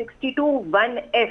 62(1)(f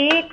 1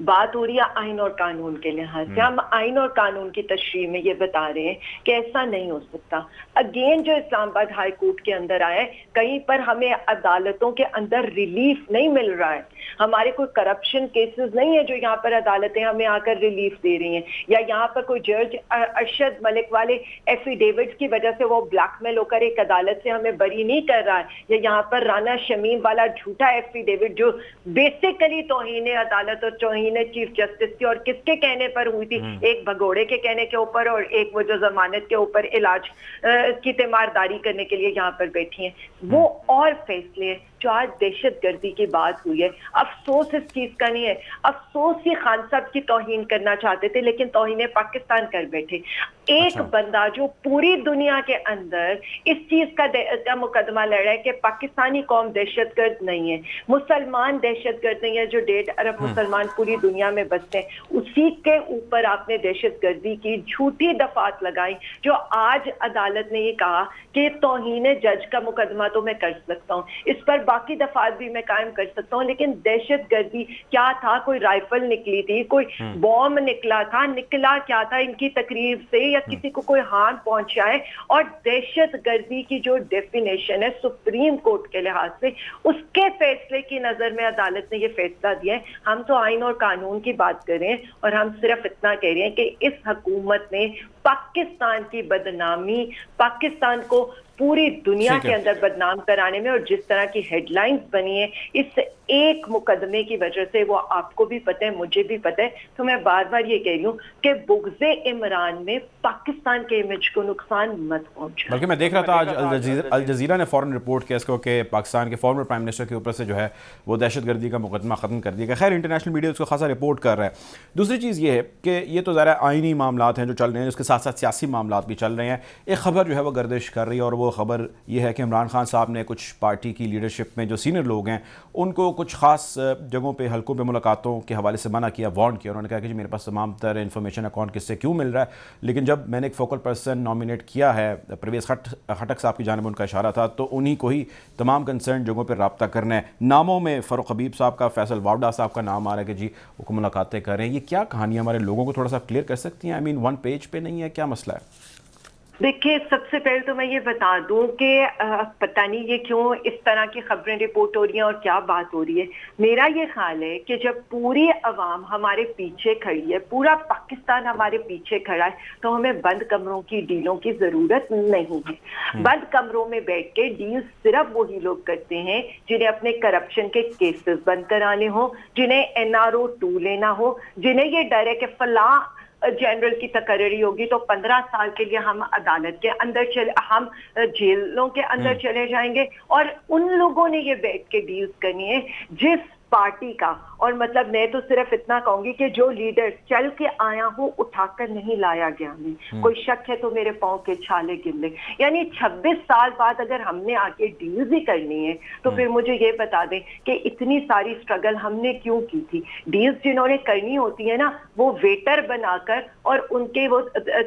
بات ہو رہی ہے آئین اور قانون کے لحاظ سے. ہم آئین اور قانون کی تشریح میں یہ بتا رہے ہیں کہ ایسا نہیں ہو سکتا. اگین جو اسلام آباد ہائی کورٹ کے اندر آئے, کہیں پر ہمیں عدالتوں کے اندر ریلیف نہیں مل رہا ہے. ہمارے کوئی کرپشن کیسز نہیں ہے جو یہاں پر عدالتیں ہمیں آ کر ریلیف دے رہی ہیں, یا یہاں پر کوئی جج ارشد ملک والے ایفیڈیوٹ کی وجہ سے وہ بلیک میل ہو کر ایک عدالت سے ہمیں بری نہیں کر رہا ہے, یا یہاں پر رانا شمیم والا جھوٹا ایفیڈیوٹ جو بیسیکلی توہین عدالت اور توہین چیف جسٹس کی, اور کس کے کہنے پر ہوئی تھی, ایک بھگوڑے کے کہنے کے اوپر اور ایک وہ جو ضمانت کے اوپر علاج کی تیمارداری کرنے کے لیے یہاں پر بیٹھی ہیں. وہ اور فیصلے جو آج دہشت گردی کی بات ہوئی ہے, افسوس اس چیز کا نہیں ہے. افسوس یہ خان صاحب کی توہین کرنا چاہتے تھے لیکن توہین پاکستان کر بیٹھے. ایک بندہ جو پوری دنیا کے اندر اس چیز کا مقدمہ لڑ رہا ہے کہ پاکستانی قوم دہشت گرد نہیں ہے, مسلمان دہشت گرد نہیں ہے, جو 1.5 ارب مسلمان پوری دنیا میں بستے ہیں, اسی کے اوپر آپ نے دہشت گردی کی جھوٹی دفعات لگائی. جو آج عدالت نے یہ کہا کہ توہین جج کا مقدمہ تو میں کر سکتا ہوں, اس پر باقی دفعات بھی میں قائم کر سکتا ہوں, لیکن دہشت گردی کیا تھا؟ کوئی رائفل نکلی تھی, کوئی بوم نکلا تھا, نکلا کیا تھا ان کی تقریب سے, یا کسی کو کوئی ہارم پہنچا ہے؟ اور دہشت گردی کی جو ڈیفینیشن ہے سپریم کورٹ کے لحاظ سے, اس کے فیصلے کی نظر میں عدالت نے یہ فیصلہ دیا ہے. ہم تو آئین اور قانون کی بات کر رہے ہیں, اور ہم صرف اتنا کہہ رہے ہیں کہ اس حکومت نے پاکستان کی بدنامی, پاکستان کو پوری دنیا کے اندر بدنام کرانے میں, اور جس طرح کی ہیڈ لائنز بنی ہیں اس ایک مقدمے کی وجہ سے, وہ آپ کو بھی پتہ ہے, مجھے بھی پتہ ہے, تو میں بار بار یہ کہہ رہی ہوں کہ بغض عمران میں پاکستان کے امیج کو نقصان مت پہنچا. بلکہ میں دیکھ رہا تھا آج الجزیرہ نے فوراً رپورٹ کیا اس کو کہ پاکستان کے فارمر پرائم منسٹر کے اوپر سے جو ہے وہ دہشت گردی کا مقدمہ ختم کر دیا گیا. خیر انٹرنیشنل میڈیا اس کو خاصا رپورٹ کر رہا ہے. دوسری چیز یہ ہے کہ یہ تو ظاہر آئینی معاملات ہیں جو چل رہے ہیں, اس کے ساتھ ساتھ سیاسی معاملات بھی چل رہے ہیں. ایک خبر جو ہے وہ گردش کر رہی ہے, اور وہ خبر یہ ہے کہ عمران خان صاحب نے کچھ پارٹی کی لیڈرشپ میں جو سینئر لوگ ہیں ان کو کچھ خاص جگہوں پہ حلقوں پہ ملاقاتوں کے حوالے سے منع کیا, وارن کیا. انہوں نے کہا کہ جی میرے پاس تمام تر انفارمیشن ہے کون کس سے کیوں مل رہا ہے, لیکن جب میں نے ایک فوکل پرسن نامینیٹ کیا ہے, پرویز خٹک صاحب کی جانب ان کا اشارہ تھا, تو انہی کو ہی تمام کنسرن جگہوں پہ رابطہ کرنا ہے. ناموں میں فاروق حبیب صاحب کا, فیصل واوڈا صاحب کا نام آ رہا ہے کہ جی وہ ملاقاتیں کر رہے ہیں. یہ کیا کہانی ہمارے لوگوں کو تھوڑا سا کلیئر کر سکتی ہیں؟ آئی مین ون پیج پہ نہیں ہے, کیا مسئلہ ہے؟ دیکھیے, سب سے پہلے تو میں یہ بتا دوں کہ پتہ نہیں یہ کیوں اس طرح کی خبریں رپورٹ ہو رہی ہیں اور کیا بات ہو رہی ہے. میرا یہ خیال ہے کہ جب پوری عوام ہمارے پیچھے کھڑی ہے, پورا پاکستان ہمارے پیچھے کھڑا ہے, تو ہمیں بند کمروں کی ڈیلوں کی ضرورت نہیں ہے. بند کمروں میں بیٹھ کے ڈیل صرف وہی لوگ کرتے ہیں جنہیں اپنے کرپشن کے کیسز بند کرانے ہوں, جنہیں NRO 2 لینا ہو, جنہیں یہ ڈر ہے کہ فلاں جنرل کی تقرری ہوگی تو 15 سال کے لیے ہم عدالت کے اندر ہم جیلوں کے اندر چلے جائیں گے. اور ان لوگوں نے یہ بیٹھ کے ڈیلز کرنی ہے جس پارٹی کا, اور مطلب میں تو صرف اتنا کہوں گی کہ جو لیڈر چل کے آیا ہو اٹھا کر نہیں لایا گیا ہمیں, کوئی شک ہے تو میرے پاؤں کے چھالے گن لے. یعنی 26 سال بعد اگر ہم نے آ کے ڈیلز ہی کرنی ہے تو پھر مجھے یہ بتا دیں کہ اتنی ساری سٹرگل ہم نے کیوں کی تھی. ڈیلز جنہوں نے کرنی ہوتی ہے نا, وہ ویٹر بنا کر اور ان کے وہ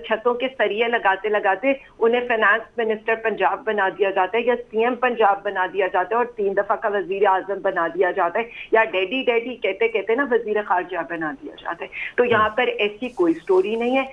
چھتوں کے سریے لگاتے لگاتے انہیں فائنانس منسٹر پنجاب بنا دیا جاتا ہے, یا CM پنجاب بنا دیا جاتا ہے, اور 3 دفعہ کا وزیر اعظم بنا دیا جاتا ہے, یا ڈیڈی ڈیڈی کہتے کہتے نا وزیر خارجہ بنا دیا جاتا ہے. تو یہاں پر ایسی کوئی سٹوری نہیں ہے.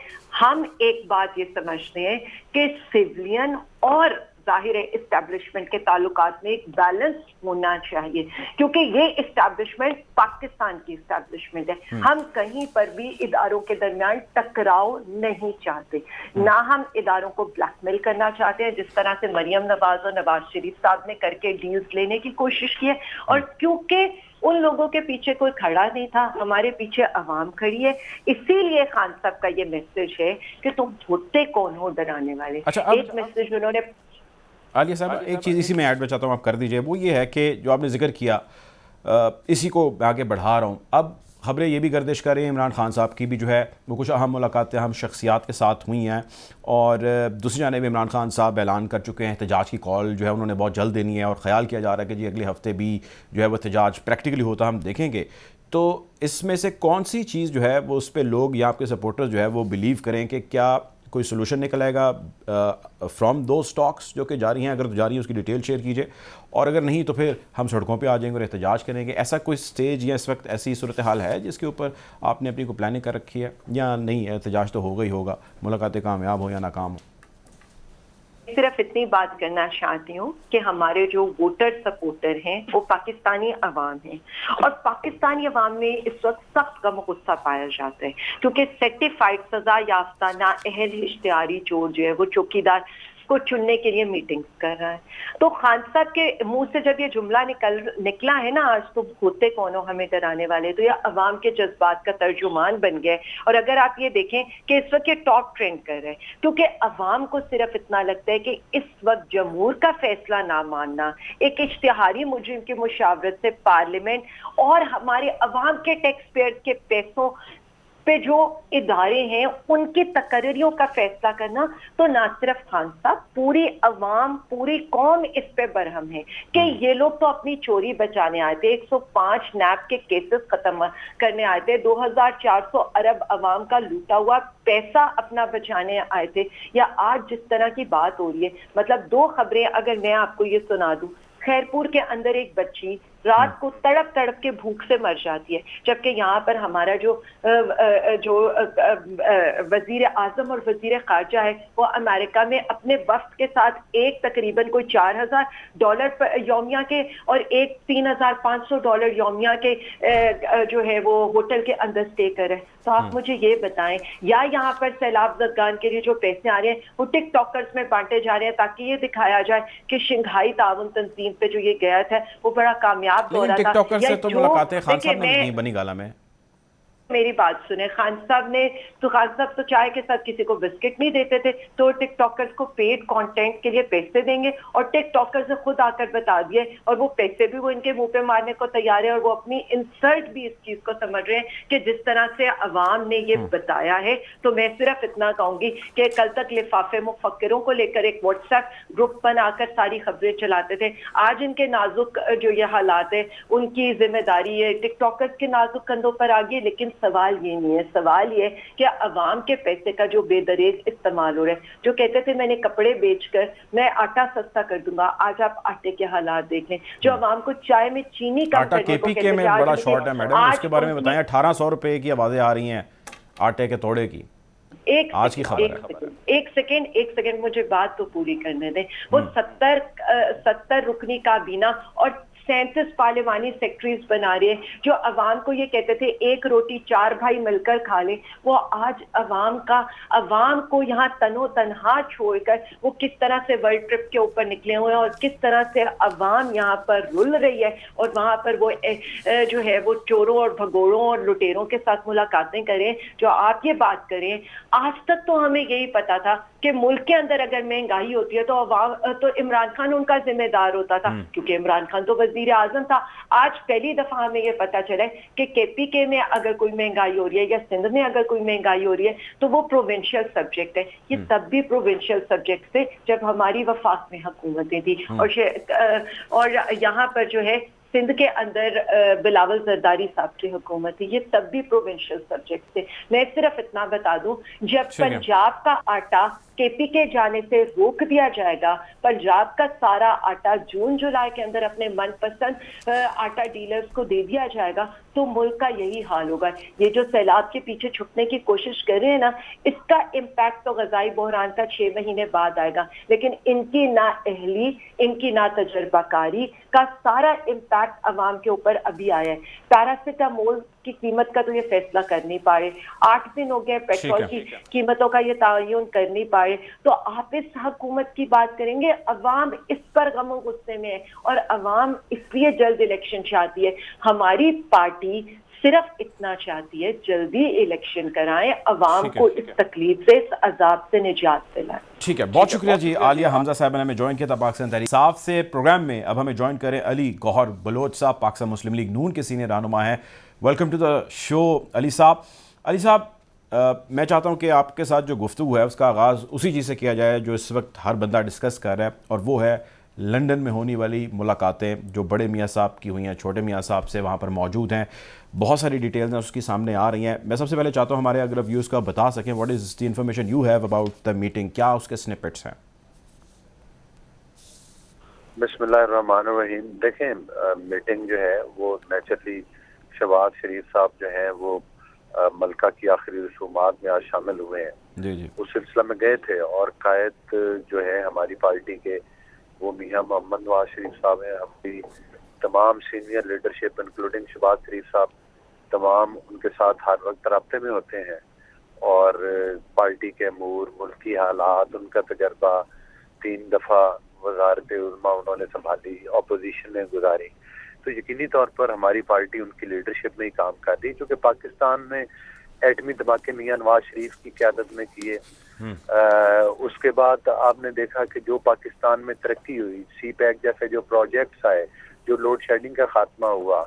ہم ایک بات یہ سمجھتے ہیں کہ سیولین اور ظاہر اسٹیبلشمنٹ کے تعلقات میں ایک بیلنس ہونا چاہیے, کیونکہ یہ اسٹیبلشمنٹ پاکستان کی اسٹیبلشمنٹ ہے. ہم کہیں پر بھی اداروں کے درمیان ٹکراؤ نہیں چاہتے, نہ ہم اداروں کو بلیک میل کرنا چاہتے ہیں جس طرح سے مریم نواز اور نواز شریف صاحب نے کر کے ڈیلز لینے کی کوشش کی ہے. اور کیونکہ ان لوگوں کے پیچھے کوئی کھڑا نہیں تھا, ہمارے پیچھے عوام کھڑی ہے, اسی لیے خان صاحب کا یہ میسج ہے کہ تم ہوتے کون ہو ڈرانے والے. ایک میسج انہوں نے عالیہ صاحب, ایک چیز اسی میں ایڈ میں چاہتا ہوں آپ کر دیجئے, وہ یہ ہے کہ جو آپ نے ذکر کیا اسی کو آگے بڑھا رہا ہوں. اب خبریں یہ بھی گردش کر رہی ہیں عمران خان صاحب کی بھی جو ہے وہ کچھ اہم ملاقاتیں اہم شخصیات کے ساتھ ہوئی ہیں, اور دوسری جانب عمران خان صاحب اعلان کر چکے ہیں احتجاج کی کال جو ہے انہوں نے بہت جلد دینی ہے, اور خیال کیا جا رہا ہے کہ جی اگلے ہفتے بھی جو ہے وہ احتجاج پریکٹیکلی ہوتا ہم دیکھیں گے. تو اس میں سے کون سی چیز جو ہے وہ اس پہ لوگ یا آپ کے سپورٹرز جو ہے وہ بلیو کریں کہ کیا کوئی سلوشن نکل آئے گا فرام دو سٹاکس جو کہ جاری ہیں؟ اگر تو جاری ہیں اس کی ڈیٹیل شیئر کیجیے، اور اگر نہیں تو پھر ہم سڑکوں پہ آ جائیں گے اور احتجاج کریں گے. ایسا کوئی سٹیج یا اس وقت ایسی صورتحال ہے جس کے اوپر آپ نے اپنی کو پلاننگ کر رکھی ہے، یا نہیں احتجاج تو ہوگا ہی ہوگا، ملاقاتیں کامیاب ہو یا ناکام ہو؟ صرف اتنی بات کرنا چاہتی ہوں کہ ہمارے جو ووٹر سپورٹر ہیں وہ پاکستانی عوام ہیں، اور پاکستانی عوام میں اس وقت سخت غم و غصہ پایا جاتا ہے، کیونکہ سرٹیفائڈ سزا یافتہ نااہل اشتہاری چور جو ہے وہ چوکیدار کو چننے کے لیے میٹنگز کر رہا ہے. تو خان صاحب کے منہ سے جب یہ جملہ نکلا ہے نا، آج تو ہوتے کون ہو ہمیں ڈرانے والے، تو یہ عوام کے جذبات کا ترجمان بن گئے. اور اگر آپ یہ دیکھیں کہ اس وقت یہ ٹاپ ٹرینڈ کر رہے ہیں، کیونکہ عوام کو صرف اتنا لگتا ہے کہ اس وقت جمہور کا فیصلہ نہ ماننا، ایک اشتہاری مجرم کی مشاورت سے پارلیمنٹ اور ہمارے عوام کے ٹیکس پیئر کے پیسوں پہ جو ادارے ہیں ان کی تقرریوں کا فیصلہ کرنا، تو نہ صرف خان صاحب، پوری عوام، پوری قوم اس پہ برہم ہے کہ یہ لوگ تو اپنی چوری بچانے آئے تھے. 105 نیب کے کیسز ختم کرنے آئے تھے، 2400 ارب عوام کا لوٹا ہوا پیسہ اپنا بچانے آئے تھے. یا آج جس طرح کی بات ہو رہی ہے، مطلب دو خبریں اگر میں آپ کو یہ سنا دوں. خیرپور کے اندر ایک بچی رات کو تڑپ تڑپ کے بھوک سے مر جاتی ہے، جبکہ یہاں پر ہمارا جو وزیر اعظم اور وزیر خارجہ ہے وہ امریکہ میں اپنے وفد کے ساتھ ایک تقریباً کوئی $4000 یومیہ کے اور ایک $3500 یومیہ کے جو ہے وہ ہوٹل کے اندر اسٹے کر رہے. تو آپ مجھے یہ بتائیں، یا یہاں پر سیلاب زدگان کے لیے جو پیسے آ رہے ہیں وہ ٹک ٹاکرز میں بانٹے جا رہے ہیں تاکہ یہ دکھایا جائے کہ شنگھائی تعاون تنظیم پہ جو یہ گیا تھا وہ بڑا کامیاب ہو رہا تھا. ٹک ٹاکر سے تو ملاقاتیں خان صاحب نے نہیں بنی گالا میں. میری بات سنیں، خان صاحب تو چائے کے ساتھ کسی کو بسکٹ نہیں دیتے تھے، تو ٹک ٹاکرز کو پیڈ کانٹینٹ کے لیے پیسے دیں گے، اور ٹک ٹاکرز نے خود آ کر بتا دیے، اور وہ پیسے بھی وہ ان کے منہ پہ مارنے کو تیار ہے، اور وہ اپنی انسلٹ بھی اس چیز کو سمجھ رہے ہیں کہ جس طرح سے عوام نے یہ بتایا ہے. تو میں صرف اتنا کہوں گی کہ کل تک لفافے مفکروں کو لے کر ایک واٹس ایپ گروپ بنا کر ساری خبریں چلاتے تھے، آج ان کے نازک جو یہ حالات ہے ان کی ذمہ داری ہے ٹک ٹاکرز کے نازک کندھوں پر آ گئی. لیکن سوال یہ نہیں ہے، سوال یہ کہ عوام کے پیسے کا جو بے دریغ استعمال ہو رہا ہے. جو کہتے تھے میں نے کپڑے بیچ کر میں آٹا سستا کر دوں گا، آج آپ آٹے کے حالات دیکھیں. جو عوام کو چائے میں چینی کم آٹا کے پی کے میں بڑا شارٹ ہے میڈم، اس کے بارے میں بتائیں. 1800 کی آوازیں آ رہی ہیں آٹے کے توڑے کی. آج کی خبر ہے. ایک سیکنڈ مجھے بات تو پوری کرنے دیں. وہ 70 رکنی کابینہ اور 37 پارلیمانی سیکٹریز بنا رہے ہیں جو عوام کو یہ کہتے تھے ایک روٹی 4 بھائی مل کر کھا لیں. وہ آج عوام کو یہاں تنو تنہا چھوڑ کر وہ کس طرح سے ورلڈ ٹرپ کے اوپر نکلے ہوئے ہیں، اور کس طرح سے عوام یہاں پر رل رہی ہے، اور وہاں پر وہ جو ہے وہ چوروں اور بھگوڑوں اور لٹیروں کے ساتھ ملاقاتیں کریں. جو آپ یہ بات کریں، آج تک تو ہمیں یہی پتا تھا کہ ملک کے اندر اگر مہنگائی ہوتی ہے تو عمران خان ان کا ذمہ دار ہوتا تھا، کیونکہ عمران خان تو وزیر اعظم تھا. آج پہلی دفعہ ہمیں یہ پتا چلا ہے کہ کے پی کے میں اگر کوئی مہنگائی ہو رہی ہے یا سندھ میں اگر کوئی مہنگائی ہو رہی ہے تو وہ پروونشل سبجیکٹ ہے. یہ تب بھی پروونشل سبجیکٹ تھے جب ہماری وفاق میں حکومتیں تھی، اور یہاں پر جو ہے سندھ کے اندر بلاول زرداری صاحب کی حکومت تھی. یہ تب بھی پروونشل سبجیکٹ تھے. میں صرف اتنا بتا دوں، جب پنجاب کا آٹا کے پی کے جانے سے روک دیا جائے گا، پنجاب کا سارا آٹا جون جولائی کے اندر اپنے من پسند آٹا ڈیلرز کو دے دیا جائے گا، تو ملک کا یہی حال ہوگا. یہ جو سیلاب کے پیچھے چھپنے کی کوشش کر رہے ہیں نا، اس کا امپیکٹ تو غذائی بحران کا 6 مہینے بعد آئے گا، لیکن ان کی نااہلی، ان کی ناتجربہ کاری کا سارا امپیکٹ عوام کے اوپر ابھی آیا ہے. پیراسیٹامول کی قیمت کا تو یہ فیصلہ کر نہیں پا رہے، 8 دن ہو گئے پیٹرول کی قیمتوں کا یہ تعین کر نہیں پا رہے. تو آپ اس حکومت کی بات کریں گے، عوام اس پر غم و غصے میں ہے، اور عوام اس لیے جلد الیکشن چاہتی ہے. ہماری پارٹی صرف اتنا چاہتی ہے جلدی الیکشن کرائیں، عوام کو اس تکلیف سے، اس عذاب سے نجات دلائیں. ٹھیک ہے، بہت شکریہ جی. عالیہ حمزہ صاحب نے ہمیں جوائن کیا تھا پاکستان تحریک انصاف سے پروگرام میں. اب ہمیں جوائن کریں علی گوہر بلوچ صاحب، پاکستان مسلم لیگ نون کے سینئر رہنما ہیں. ویلکم ٹو دا شو علی صاحب. علی صاحب، میں چاہتا ہوں کہ آپ کے ساتھ جو گفتگو ہے اس کا آغاز اسی چیز سے کیا جائے جو اس وقت ہر بندہ ڈسکس کر رہا ہے، اور وہ ہے لندن میں ہونے والی ملاقاتیں جو بڑے میاں صاحب کی ہوئی ہیں, چھوٹے میاں صاحب سے وہاں پر موجود ہیں, بہت ساری ڈیٹیلز ہیں اس کی سامنے آ رہی ہیں. میں سب سے پہلے چاہتا ہوں ہمارے اگر ویوز کا بتا سکیں what is the information you have about the meeting, کیا اس کے سنپٹس ہیں؟ بسم اللہ الرحمن الرحیم. دیکھیں میٹنگ جو ہے وہ نیچرلی شہباز شریف صاحب جو ہیں وہ ملکہ کی آخری رسومات میں آج شامل ہوئے ہیں. جی جی, اس سلسلہ میں گئے تھے اور قائد جو ہے ہماری پارٹی کے وہ میاں محمد نواز شریف صاحب ہیں. ہماری تمام سینئر لیڈرشپ انکلوڈنگ شہباز شریف صاحب تمام ان کے ساتھ ہر وقت رابطے میں ہوتے ہیں اور پارٹی کے امور, ملکی حالات, ان کا تجربہ, 3 دفعہ وزارت علماء انہوں نے سنبھالی, اپوزیشن نے گزاری, تو یقینی طور پر ہماری پارٹی ان کی لیڈرشپ میں ہی کام کر رہی, چونکہ پاکستان میں ایٹمی دھماکے میاں نواز شریف کی قیادت میں کیے. اس کے بعد آپ نے دیکھا کہ جو پاکستان میں ترقی ہوئی, سی پیک جیسے جو پروجیکٹس آئے, جو لوڈ شیڈنگ کا خاتمہ ہوا,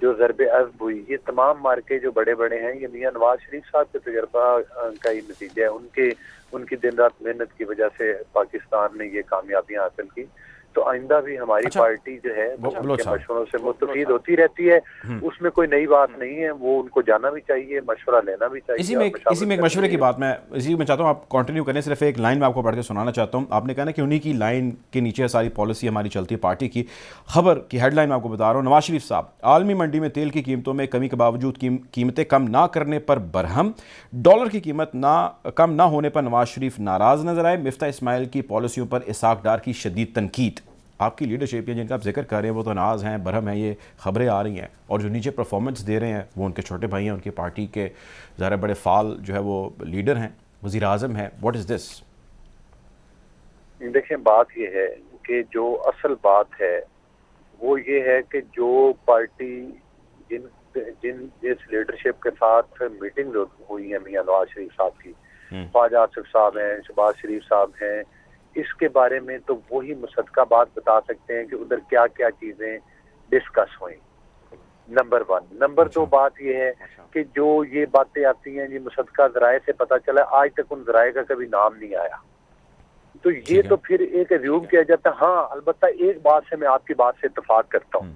جو ضرب عضب ہوئی, یہ تمام مارکے جو بڑے بڑے ہیں یہ میاں نواز شریف صاحب کے تجربہ کا ہی نتیجہ ہے. ان کی دن رات محنت کی وجہ سے پاکستان نے یہ کامیابیاں حاصل کی. تو آئندہ بھی ہماری پارٹی جو ہے ان کے مشوروں سے مستفید ہوتی رہتی ہے. اس میں کوئی نئی بات نہیں ہے, وہ ان کو جانا بھی چاہیے, مشورہ لینا بھی چاہیے. اسی میں ایک مشورے کی بات میں چاہتا ہوں آپ کنٹینیو کریں. صرف ایک لائن میں آپ کو پڑھ کے سنانا چاہتا ہوں. آپ نے کہا نا کہ انہی کی لائن کے نیچے ساری پالیسی ہماری چلتی ہے پارٹی کی. خبر کی ہیڈ لائن میں آپ کو بتا رہا ہوں. نواز شریف صاحب عالمی منڈی میں تیل کی قیمتوں میں کمی کے باوجود قیمتیں کم نہ کرنے پر برہم, ڈالر کی قیمت کم نہ ہونے پر نواز شریف ناراض نظر آئے. مفتاح اسماعیل کی پالیسیوں پر اسحاق ڈار کی شدید تنقید. آپ کی لیڈرشپ جن کا آپ ذکر کر رہے ہیں وہ تو ناز ہیں, برہم ہیں, یہ خبریں آ رہی ہیں, اور جو نیچے پرفارمنس دے رہے ہیں وہ ان کے چھوٹے بھائی ہیں, ان کی پارٹی کے ظاہر بڑے فعال جو ہے وہ لیڈر ہیں, وزیر اعظم ہیں. واٹ از دس؟ دیکھیں بات یہ ہے کہ جو اصل بات ہے وہ یہ ہے کہ جو پارٹی جس لیڈرشپ کے ساتھ میٹنگ ہوئی ہے میاں نواز شریف صاحب کی, خواجہ آصف صاحب ہیں, شہباز شریف صاحب ہیں, اس کے بارے میں تو وہی مصدقہ بات بتا سکتے ہیں کہ ادھر کیا کیا چیزیں ڈسکس ہوئیں. نمبر 1. نمبر 2 بات یہ ہے کہ جو یہ باتیں آتی ہیں یہ مصدقہ ذرائع سے پتہ چلا, آج تک ان ذرائع کا کبھی نام نہیں آیا. تو یہ تو پھر ایک ریوم کیا جاتا ہے. ہاں البتہ ایک بات سے میں آپ کی بات سے اتفاق کرتا ہوں,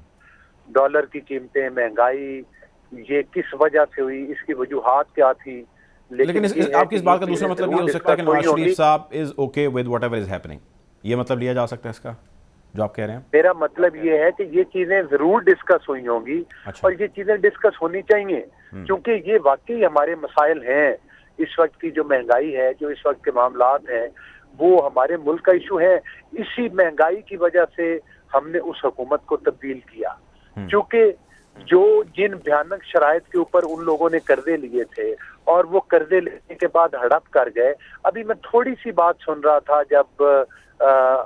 ڈالر کی قیمتیں, مہنگائی, یہ کس وجہ سے ہوئی, اس کی وجوہات کیا تھی. لیکن آپ کی اس بات کا دوسرا مطلب یہ ہو سکتا ہے کہ نواز شریف صاحب is okay with what ever is happening, یہ مطلب لیا جا سکتا ہے اس کا جو آپ کہہ رہے ہیں؟ میرا مطلب یہ ہے کہ یہ چیزیں ضرور ڈسکس ہوئی ہوں گی اور یہ چیزیں ڈسکس ہونی چاہیے, کیونکہ یہ واقعی ہمارے مسائل ہیں. اس وقت کی جو مہنگائی ہے, جو اس وقت کے معاملات ہیں, وہ ہمارے ملک کا ایشو ہے. اسی مہنگائی کی وجہ سے ہم نے اس حکومت کو تبدیل کیا, چونکہ جو جن بھیانک شرائط کے اوپر ان لوگوں نے قرضے لیے تھے اور وہ قرضے لینے کے بعد ہڑپ کر گئے. ابھی میں تھوڑی سی بات سن رہا تھا جب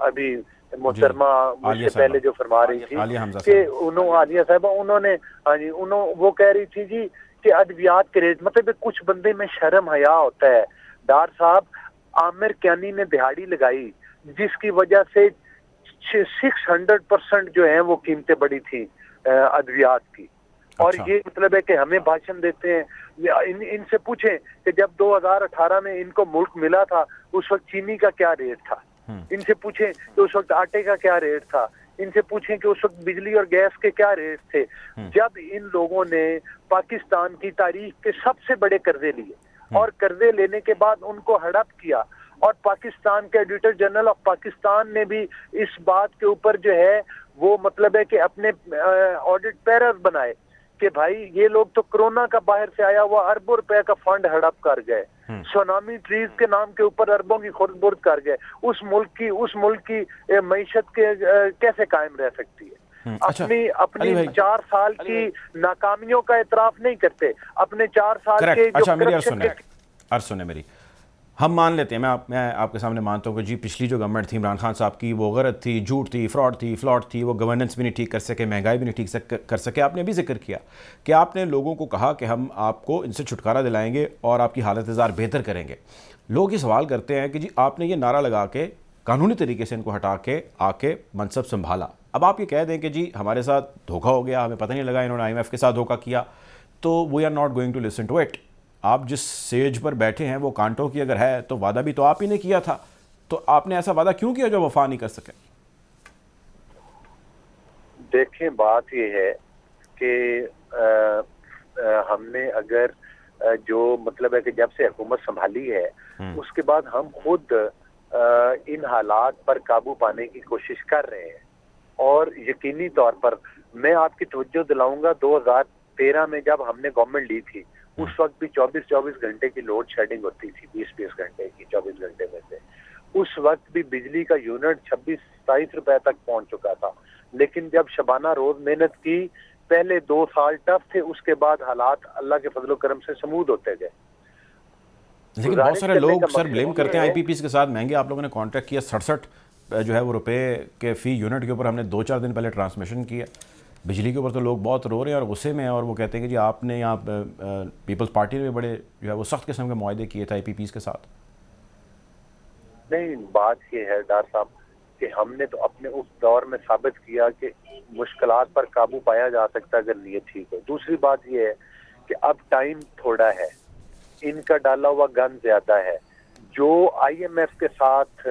ابھی محترمہ مجھ سے پہلے جو فرما رہی تھی کہ عالیہ صاحبہ انہوں وہ کہہ رہی تھی جی کہ ادویات کے ریٹ, مطلب کچھ بندے میں شرم حیا ہوتا ہے. ڈار صاحب, عامر کیانی نے دہاڑی لگائی جس کی وجہ سے 600% جو ہیں وہ قیمتیں بڑھی تھیں ادویات کی. اور یہ مطلب ہے کہ ہمیں بھاشن دیتے ہیں. ان سے پوچھیں کہ جب 2018 میں ان کو ملک ملا تھا اس وقت چینی کا کیا ریٹ تھا, ان سے پوچھیں کہ اس وقت آٹے کا کیا ریٹ تھا, ان سے پوچھیں کہ اس وقت بجلی اور گیس کے کیا ریٹ تھے. جب ان لوگوں نے پاکستان کی تاریخ کے سب سے بڑے قرضے لیے اور قرضے لینے کے بعد ان کو ہڑپ کیا, اور پاکستان کے ایڈیٹر جنرل آف پاکستان نے بھی اس بات کے اوپر جو ہے وہ مطلب ہے کہ اپنے آڈٹ پیرز بنائے کہ بھائی یہ لوگ تو کرونا کا باہر سے آیا ہوا اربوں روپے کا فنڈ ہڑپ کر گئے, سونامی ٹریز کے نام کے اوپر اربوں کی خورد برد کر گئے. اس ملک کی معیشت کے کیسے قائم رہ سکتی ہے؟ اپنی 4 سال کی ناکامیوں کا اعتراف نہیں کرتے, اپنے 4 سال کے جو سنیں میری, ہم مان لیتے ہیں, میں آپ کے سامنے مانتا ہوں کہ جی پچھلی جو گورنمنٹ تھی عمران خان صاحب کی وہ غلط تھی, جھوٹ تھی, فراڈ تھی, وہ گورننس بھی نہیں ٹھیک کر سکے, مہنگائی بھی نہیں ٹھیک کر سکے. آپ نے بھی ذکر کیا کہ آپ نے لوگوں کو کہا کہ ہم آپ کو ان سے چھٹکارا دلائیں گے اور آپ کی حالت زار بہتر کریں گے. لوگ یہ سوال کرتے ہیں کہ جی آپ نے یہ نعرہ لگا کے قانونی طریقے سے ان کو ہٹا کے آ کے منصب سنبھالا, اب آپ یہ کہہ دیں کہ جی ہمارے ساتھ دھوکہ ہو گیا, ہمیں پتہ نہیں لگا انہوں نے IMF کے ساتھ دھوکہ کیا, تو we are not going to listen to it. آپ جس سیج پر بیٹھے ہیں وہ کانٹوں کی اگر ہے تو وعدہ بھی تو آپ ہی نے کیا تھا, تو آپ نے ایسا وعدہ کیوں کیا جو وفا نہیں کر سکے؟ دیکھیں بات یہ ہے کہ ہم نے اگر جو مطلب ہے کہ جب سے حکومت سنبھالی ہے اس کے بعد ہم خود ان حالات پر قابو پانے کی کوشش کر رہے ہیں، اور یقینی طور پر میں آپ کی توجہ دلاؤں گا 2013 میں جب ہم نے گورنمنٹ لی تھی اس وقت بھی 24 گھنٹے کی لوڈ شیڈنگ ہوتی تھی، 20 گھنٹے کی 24 گھنٹے میں سے اس وقت بھی بجلی کا یونٹ 26-27 روپے تک پہنچ چکا تھا، لیکن جب شبانہ روز محنت کی پہلے 2 سال ٹف تھے، اس کے بعد حالات اللہ کے فضل و کرم سے سمودھ ہوتے گئے۔ لیکن بہت سارے لوگ سر بلیم کرتے ہیں آئی پی پیز کے ساتھ مہنگے آپ لوگوں نے کانٹریکٹ کیا، 67 جو ہے وہ روپے کے فی یونٹ کے اوپر ہم نے 2-4 دن پہلے ٹرانسمیشن کیا، بجلی کے اوپر تو لوگ بہت رو رہے ہیں اور غصے میں ہیں، اور وہ کہتے ہیں کہ جی آپ نے یہاں پیپلز پارٹی نے بڑے جو ہے وہ سخت قسم کے معاہدے کیے تھے آئی پی پیز کے ساتھ۔ نہیں، بات یہ ہے ڈار صاحب کہ ہم نے تو اپنے اس دور میں ثابت کیا کہ مشکلات پر قابو پایا جا سکتا ہے اگر نیت ٹھیک ہو۔ دوسری بات یہ ہے کہ اب ٹائم تھوڑا ہے، ان کا ڈالا ہوا گن زیادہ ہے، جو آئی ایم ایف کے ساتھ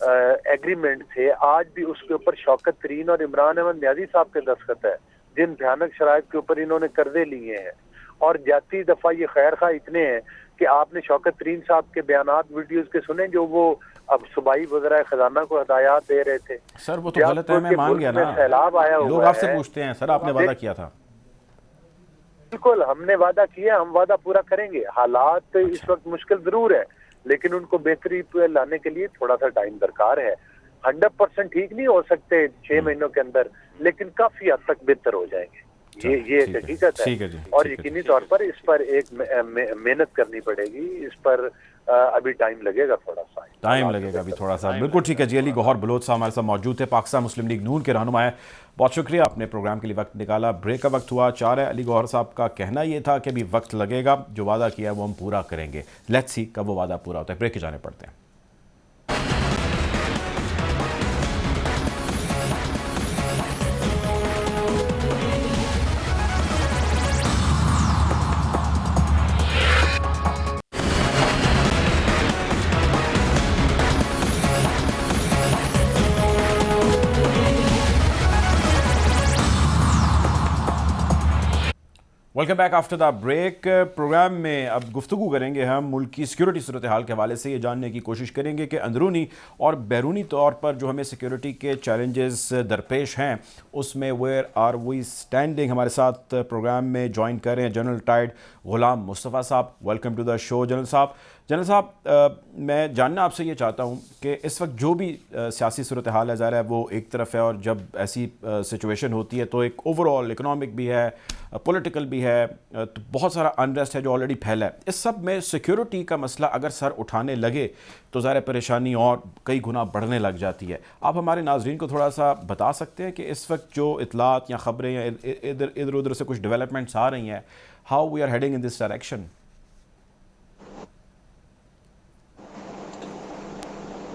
ایگریمنٹ تھے آج بھی اس کے اوپر شوکت ترین اور عمران احمد نیازی صاحب کے دستخط ہے، جن بھیانک شرائط کے اوپر انہوں نے قرضے لیے ہیں، اور جاتی دفعہ یہ خیر خواہ اتنے ہیں کہ آپ نے شوکت ترین صاحب کے بیانات ویڈیوز کے سنے جو وہ اب صوبائی وزراء خزانہ کو ہدایات دے رہے تھے۔ سر وہ تو غلط ہے، میں مان گیا نا، سیلاب آیا لوگ آپ سے پوچھتے ہیں سر آپ نے وعدہ کیا تھا۔ بالکل ہم نے وعدہ کیا، ہم وعدہ پورا کریں گے۔ حالات اس وقت مشکل ضرور ہے لیکن ان کو بہتری پہ لانے کے لیے تھوڑا سا ٹائم درکار ہے۔ 100% ٹھیک نہیں ہو سکتے 6 مہینوں کے اندر، لیکن کافی حد تک بہتر ہو جائیں گے، یہ ایک حقیقت ہے، اور یقینی طور پر اس پر ایک محنت کرنی پڑے گی، اس پر ابھی ٹائم لگے گا، تھوڑا سا ٹائم لگے گا ابھی تھوڑا سا۔ بالکل ٹھیک ہے جی، علی گوہر بلوچ صاحب ہمارے ساتھ موجود تھے، پاکستان مسلم لیگ نون کے رہنما ہے، بہت شکریہ آپ نے پروگرام کے لیے وقت نکالا۔ بریک کا وقت ہوا 4 ہے، علی گوہر صاحب کا کہنا یہ تھا کہ ابھی وقت لگے گا، جو وعدہ کیا ہے وہ ہم پورا کریں گے، لیٹس سی کب وہ وعدہ پورا ہوتا ہے۔ بریک کی جانے پڑتے ہیں۔ Welcome back after the break. Programme میں اب گفتگو کریں گے ہم ملک کی سیکیورٹی صورتحال کے حوالے سے، یہ جاننے کی کوشش کریں گے کہ اندرونی اور بیرونی طور پر جو ہمیں سیکیورٹی کے چیلنجز درپیش ہیں اس میں ویئر آر وی اسٹینڈنگ۔ ہمارے ساتھ پروگرام میں جوائن کر رہے ہیں جنرل ٹائیڈ غلام مصطفیٰ صاحب، welcome to the show general صاحب۔ جنرل صاحب میں جاننا آپ سے یہ چاہتا ہوں کہ اس وقت جو بھی سیاسی صورتحال ہے ظاہر ہے وہ ایک طرف ہے، اور جب ایسی سچویشن ہوتی ہے تو ایک اوور آل اکنامک بھی ہے، پولیٹیکل بھی ہے، تو بہت سارا انریسٹ ہے جو آلریڈی پھیلا ہے۔ اس سب میں سیکیورٹی کا مسئلہ اگر سر اٹھانے لگے تو ظاہر پریشانی اور کئی گنا بڑھنے لگ جاتی ہے۔ آپ ہمارے ناظرین کو تھوڑا سا بتا سکتے ہیں کہ اس وقت جو اطلاعات یا خبریں یا ادھر ادھر سے کچھ ڈیولپمنٹس آ رہی ہیں، how we are heading in this direction?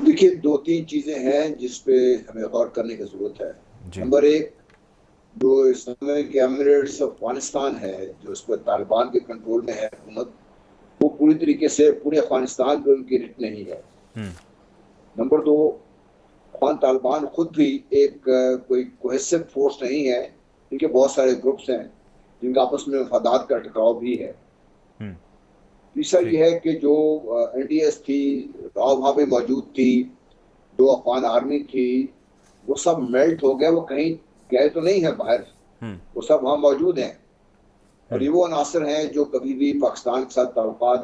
دیکھیے 2-3 چیزیں ہیں جس پہ ہمیں غور کرنے کی ضرورت ہے۔ نمبر 1، جو اسلامک ایمریٹس افغانستان ہے، جو اس پر طالبان کے کنٹرول میں ہے حکومت، وہ پوری طریقے سے پورے افغانستان پہ ان کی رٹ نہیں ہے۔ نمبر 2، افغان طالبان خود بھی ایک کوئی کوہیسو فورس نہیں ہے، ان کے بہت سارے گروپس ہیں جن کا آپس میں مفادات کا ٹکراؤ بھی ہے۔ تیسرا یہ ہے کہ جو این ڈی ایس تھی، وہاں پہ موجود تھی، جو افغان آرمی تھی، وہ سب میلٹ ہو گئے، وہ کہیں گئے تو نہیں ہے باہر، وہ سب وہاں موجود ہیں، اور یہ وہ عناصر ہیں جو کبھی بھی پاکستان کے ساتھ تعلقات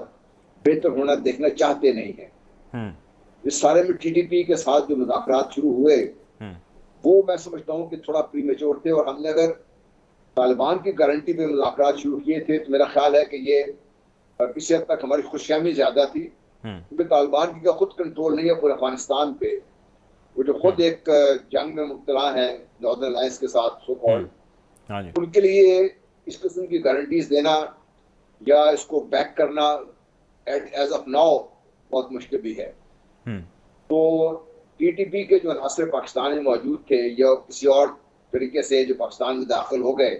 بہتر ہونا دیکھنا چاہتے نہیں ہیں۔ اس سارے میں ٹی ٹی پی کے ساتھ جو مذاکرات شروع ہوئے وہ میں سمجھتا ہوں کہ تھوڑا پری میچور تھے، اور ہم نے اگر طالبان کی گارنٹی پہ مذاکرات شروع کیے تھے تو میرا خیال ہے کہ یہ کسی حد تک ہماری خوش فہمی زیادہ تھی، کیونکہ طالبان کی خود کنٹرول نہیں ہے پورے افغانستان پہ، وہ جو خود ایک جنگ میں مبتلا ہیں ناردرن الائنس کے ساتھ سو کالڈ، ان کے لیے اس قسم کی گارنٹیز دینا یا اس کو بیک کرنا ایز آف ناؤ بہت مشکل بھی ہے۔ تو ٹی ٹی پی کے جو عناصر پاکستان میں موجود تھے یا کسی اور طریقے سے جو پاکستان میں داخل ہو گئے،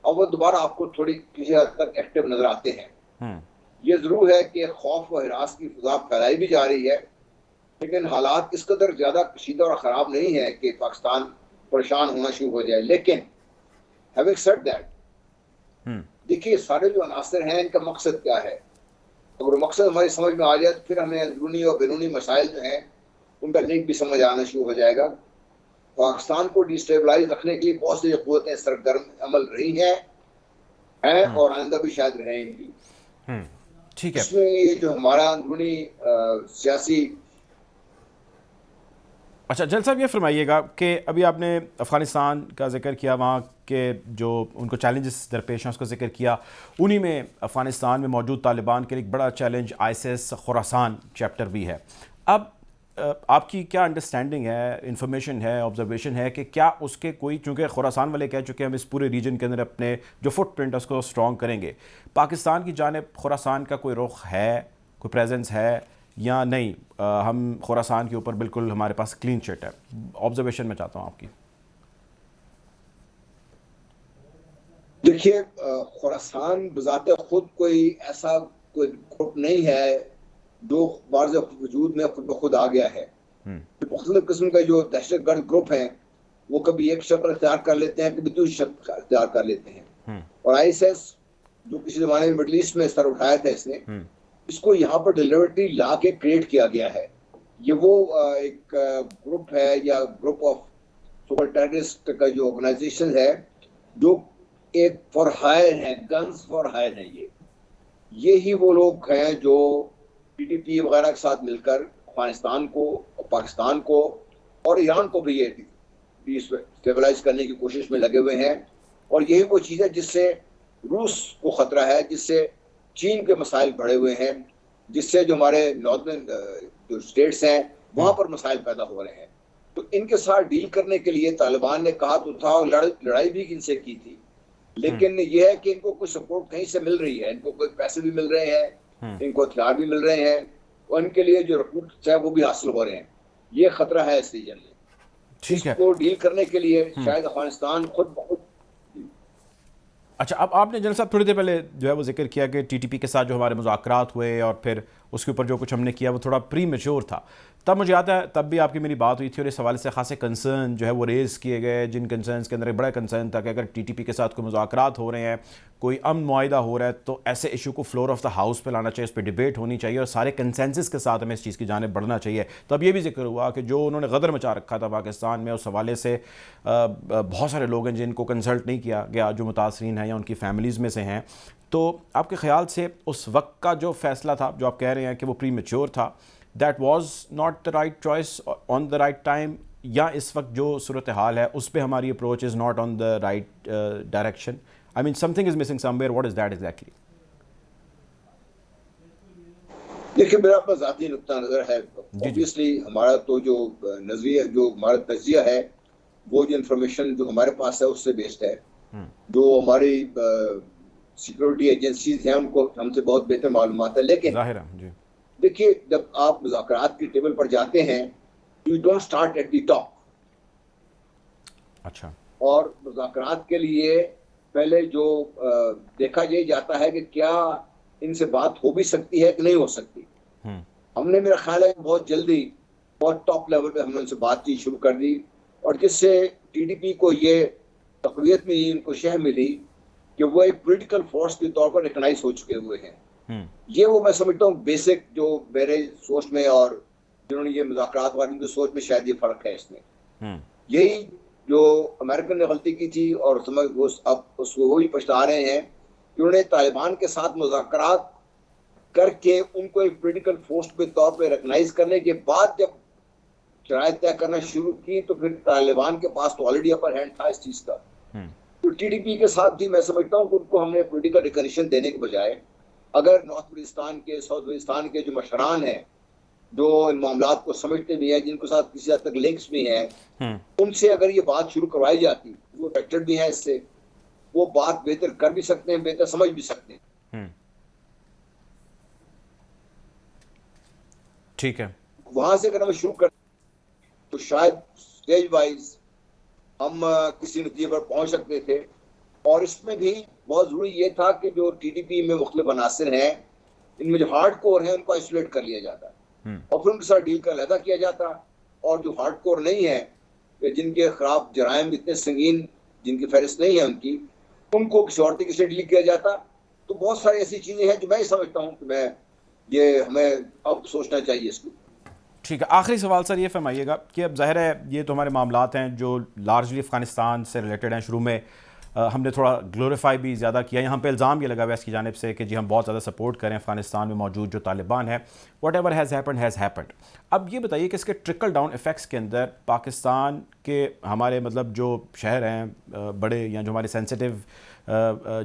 اب وہ دوبارہ آپ کو تھوڑی کسی حد تک ایکٹیو نظر آتے ہیں۔ یہ ضرور ہے کہ خوف و ہراس کی فضا پھیلائی بھی جا رہی ہے، لیکن حالات اس قدر زیادہ کشیدہ اور خراب نہیں ہے کہ پاکستان پریشان ہونا شروع ہو جائے. لیکن having said that, دیکھیے سارے جو عناصر ہیں ان کا مقصد کیا ہے. اگر مقصد ہماری سمجھ میں آ جائے تو پھر ہمیں اندرونی اور بیرونی مسائل جو ہیں ان کا لنک بھی سمجھ آنا شروع ہو جائے گا. پاکستان کو ڈیسٹیبلائز رکھنے کے لیے بہت سی قوتیں سرگرم عمل رہی ہیں اور آئندہ بھی شاید رہیں گی. ٹھیک ہے. اس میں یہ جو ہمارا اندرونی سیاسی. اچھا جل صاحب یہ فرمائیے گا کہ ابھی آپ نے افغانستان کا ذکر کیا, وہاں کے جو ان کو چیلنجز درپیش ہیں اس کا ذکر کیا. انہی میں افغانستان میں موجود طالبان کے لیے ایک بڑا چیلنج ISIS خراسان چیپٹر بھی ہے. اب آپ کی کیا انڈرسٹینڈنگ ہے, انفارمیشن ہے, آبزرویشن ہے کہ کیا اس کے کوئی, چونکہ خراسان والے کہہ چکے ہیں ہم اس پورے ریجن کے اندر اپنے جو فٹ پرنٹ ہے اس کو اسٹرانگ کریں گے, پاکستان کی جانب خراسان کا کوئی رخ ہے, کوئی پریزنس ہے یا نہیں؟ ہم خراسان کے اوپر بالکل ہمارے پاس کلین چٹ ہے. آبزرویشن میں چاہتا ہوں آپ کی. دیکھیے خراسان بذات خود کوئی ایسا کوئی گروپ نہیں ہے جو بارز وجود میں خود بخود آ گیا ہے. مختلف قسم کا جو دہشت گرد گروپ ہیں وہ کبھی ایک شکل اختیار کر لیتے ہیں, کبھی دوسری شکل اختیار کر لیتے ہیں. اور ISIS جو کسی زمانے میں مڈل ایسٹ میں سر اٹھایا تھا, اس کو یہاں پر ڈیلیورٹی لا کے کریٹ کیا گیا ہے. یہ وہ ایک گروپ ہے یا گروپ آف سپر ٹیررسٹ کا جو آرگنائزیشن ہے جو ایک فار ہائر ہے, گنز فار ہائر ہے. یہی وہ لوگ ہیں جو PTP وغیرہ کے ساتھ مل کر افغانستان کو, پاکستان کو اور ایران کو بھی یہ اسٹیبلائز کرنے کی کوشش میں لگے ہوئے ہیں. اور یہی وہ چیز ہے جس سے روس کو خطرہ ہے, جس سے چین کے مسائل بڑھے ہوئے ہیں, جس سے جو ہمارے نارتھرن جو اسٹیٹس ہیں وہاں پر مسائل پیدا ہو رہے ہیں. تو ان کے ساتھ ڈیل کرنے کے لیے طالبان نے کہا تو تھا, اور لڑائی بھی ان سے کی تھی, لیکن یہ ہے کہ ان کو کوئی سپورٹ کہیں سے مل رہی ہے, ان کو کوئی پیسے بھی مل رہے ہیں, ان کو ہتھیار بھی مل رہے ہیں, اور ان کے لیے جو ریکروٹس ہیں وہ بھی حاصل ہو رہے ہیں. یہ خطرہ ہے اس ریجن میں. اس کو ڈیل کرنے کے لیے شاید افغانستان خود بخود. اچھا, اب آپ نے جنرل صاحب تھوڑی دیر پہلے جو ہے وہ ذکر کیا کہ TTP کے ساتھ جو ہمارے مذاکرات ہوئے اور پھر اس کے اوپر جو کچھ ہم نے کیا وہ تھوڑا پری میچور تھا. تب مجھے یاد ہے تب بھی آپ کی میری بات ہوئی تھی اور اس حوالے سے خاصے کنسرن جو ہے وہ ریز کیے گئے, جن کنسرنس کے اندر ایک بڑا کنسرن تھا کہ اگر TTP کے ساتھ کوئی مذاکرات ہو رہے ہیں, کوئی امن معاہدہ ہو رہا ہے تو ایسے ایشو کو فلور آف دا ہاؤس پہ لانا چاہیے, اس پہ ڈیبیٹ ہونی چاہیے اور سارے کنسنسس کے ساتھ ہمیں اس چیز کی جانب بڑھنا چاہیے. تو اب یہ بھی ذکر ہوا کہ جو انہوں نے غدر مچا رکھا تھا پاکستان میں, اس حوالے سے بہت سارے لوگ ہیں جن کو کنسلٹ نہیں کیا گیا, جو متاثرین ہیں یا ان کی فیملیز میں سے ہیں. تو آپ کے خیال سے اس وقت کا جو فیصلہ تھا, جو آپ کہہ رہے ہیں کہ وہ پری میچور تھا, that was not the right choice on the right time, یا اس وقت جو صورتحال ہے اس پہ ہماری approach is not on the right direction? I mean something is missing somewhere. What is that exactly? دیکھیں میرا اپنا ذاتی نقطہ نظر ہے. obviously ہمارا تو جو نظریہ, جو ہمارا تجزیہ ہے, وہ جو انفارمیشن جو ہمارے پاس ہے اس سے بیسڈ ہے. جو ہماری سیکورٹی ایجنسیز ہیں ان کو ہم سے بہت بہتر معلومات ہے. لیکن ظاہر ہے جی, دیکھیے جب آپ مذاکرات کی ٹیبل پر جاتے ہیں you don't start at the top. اچھا, اور مذاکرات کے لیے پہلے جو دیکھا یہ جاتا ہے کہ کیا ان سے بات ہو بھی سکتی ہے کہ نہیں ہو سکتی. ہم نے میرا خیال ہے بہت جلدی بہت ٹاپ لیول پہ ہم نے ان سے بات چیت شروع کر دی, اور جس سے TTP کو یہ تقویت میں ان کو شہ ملی کہ وہ ایک پولیٹیکل فورس کے طور پر ریکگنائز ہو چکے ہوئے ہیں. یہ وہ میں سمجھتا ہوں بیسک جو میرے سوچ میں اور جنہوں نے یہ مذاکرات والوں کی سوچ میں شاید یہ فرق ہے اس میں. یہی جو امریکن نے غلطی کی تھی اور اب اس کو وہی پچھتا رہے ہیں کہ انہوں نے طالبان کے ساتھ مذاکرات کر کے ان کو ایک پولیٹیکل فورس کے طور پہ ریکگنائز کرنے کے بعد جب شرائط طے کرنا شروع کی تو پھر طالبان کے پاس تو آلریڈی اپر ہینڈ تھا اس چیز کا. تو TTP کے ساتھ بھی میں سمجھتا ہوں کہ ان کو ہم نے پولیٹیکل ریکگنیشن دینے کے بجائے اگر نارتھ بلوچستان کے, ساؤتھ بلوچستان کے جو مشران ہیں, جو ان معاملات کو سمجھتے بھی ہیں, جن کے ساتھ کسی حد تک لنکس بھی ہیں, ان سے اگر یہ بات شروع کروائی جاتی, وہ افیکٹڈ بھی ہیں اس سے, وہ بات بہتر کر بھی سکتے ہیں, بہتر سمجھ بھی سکتے ہیں. ٹھیک ہے, وہاں سے اگر ہم شروع کریں تو شاید اسٹیج وائز ہم کسی نتیجے پر پہنچ سکتے تھے. اور اس میں بھی بہت ضروری یہ تھا کہ جو TTP میں مختلف عناصر ہیں, ان میں جو ہارڈ کور ہیں ان کو آئسولیٹ کر لیا جاتا اور پھر ان کے ساتھ ڈیل کر علیحدہ کیا جاتا, اور جو ہارڈ کور نہیں ہے کہ جن کے خلاف جرائم اتنے سنگین جن کی فہرست نہیں ہے ان کی، ان کو کسی اور طریقے سے ڈیل کیا جاتا. تو بہت ساری ایسی چیزیں ہیں جو میں سمجھتا ہوں کہ یہ ہمیں اب سوچنا چاہیے اس کو. ٹھیک ہے، آخری سوال سر یہ فرمائیے گا کہ اب ظاہر ہے یہ تو ہمارے معاملات ہیں جو لارجلی افغانستان سے ریلیٹڈ ہیں. شروع میں ہم نے تھوڑا گلوریفائی بھی زیادہ کیا، یہاں پہ الزام یہ لگا ہوا ہے اس کی جانب سے کہ جی ہم بہت زیادہ سپورٹ کریں افغانستان میں موجود جو طالبان ہے. What ever has happened. اب یہ بتائیے کہ اس کے ٹرکل ڈاؤن ایفیکٹس کے اندر پاکستان کے ہمارے مطلب جو شہر ہیں بڑے یا جو ہمارے سینسیٹیو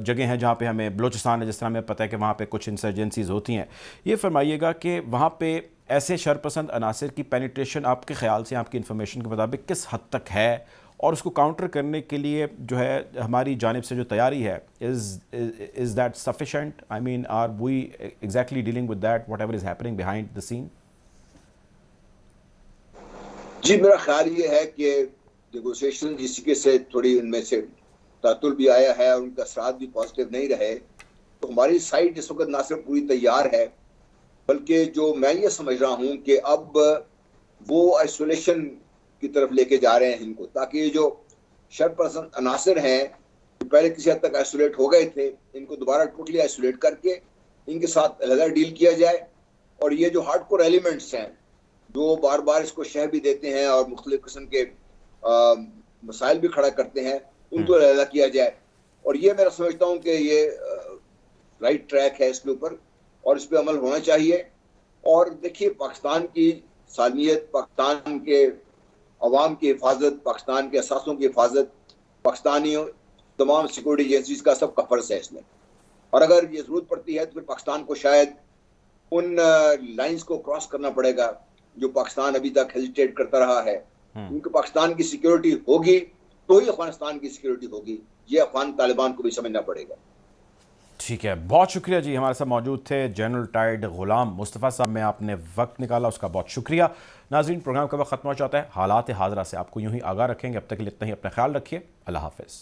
جگہ ہیں جہاں پہ ہمیں بلوچستان ہے جس طرح ہمیں پتہ ہے کہ وہاں پہ کچھ انسرجنسیز ہوتی ہیں، یہ فرمائیے گا کہ وہاں پہ ایسے شرپسند عناصر کی پینیٹریشن آپ کے خیال سے، آپ کی انفارمیشن کے مطابق کس حد تک ہے، اور اس کو کاؤنٹر کرنے کے لیے جو ہے ہماری جانب سے جو تیاری ہے is that sufficient? I mean are we exactly dealing with that whatever is happening behind the scene? جی میرا خیال یہ ہے کہ نیگوسیشن جس کے سے تھوڑی ان میں سے تعطل بھی آیا ہے اور ان کا اثرات بھی پازیٹیو نہیں رہے، تو ہماری سائڈ اس وقت نہ صرف پوری تیار ہے بلکہ جو میں یہ سمجھ رہا ہوں کہ اب وہ آئسولیشن کی طرف لے کے جا رہے ہیں ان کو، تاکہ یہ جو شرپسند عناصر ہیں جو پہلے کسی حد تک آئسولیٹ ہو گئے تھے ان کو دوبارہ ٹوٹلی آئسولیٹ کر کے ان کے ساتھ علیحدہ ڈیل کیا جائے، اور یہ جو ہارڈ کور ایلیمنٹس ہیں جو بار بار اس کو شہ بھی دیتے ہیں اور مختلف قسم کے مسائل بھی کھڑا کرتے ہیں ان کو علیحدہ کیا جائے. اور یہ میں سمجھتا ہوں کہ یہ رائٹ ٹریک ہے اس کے اوپر، اور اس پہ عمل ہونا چاہیے. اور دیکھیے پاکستان کی سالمیت، پاکستان کے عوام کی حفاظت، پاکستان کے اثاثوں کی حفاظت پاکستانیوں تمام سیکورٹی ایجنسیز کا سب کا فرض ہے اس میں. اور اگر یہ ضرورت پڑتی ہے تو پھر پاکستان کو شاید ان لائنز کو کراس کرنا پڑے گا جو پاکستان ابھی تک ہیزیٹیٹ کرتا رہا ہے، کیونکہ پاکستان کی سیکورٹی ہوگی تو ہی افغانستان کی سیکورٹی ہوگی. یہ افغان طالبان کو بھی سمجھنا پڑے گا. ٹھیک ہے، بہت شکریہ جی، ہمارے ساتھ موجود تھے جنرل ٹائرڈ غلام مصطفیٰ صاحب. میں آپ نے وقت نکالا اس کا بہت شکریہ. ناظرین پروگرام کا وقت ختم ہو جاتا ہے، حالات حاضرہ سے آپ کو یوں ہی آگاہ رکھیں گے. اب تک کے لیے اتنا ہی، اپنا خیال رکھیے. اللہ حافظ.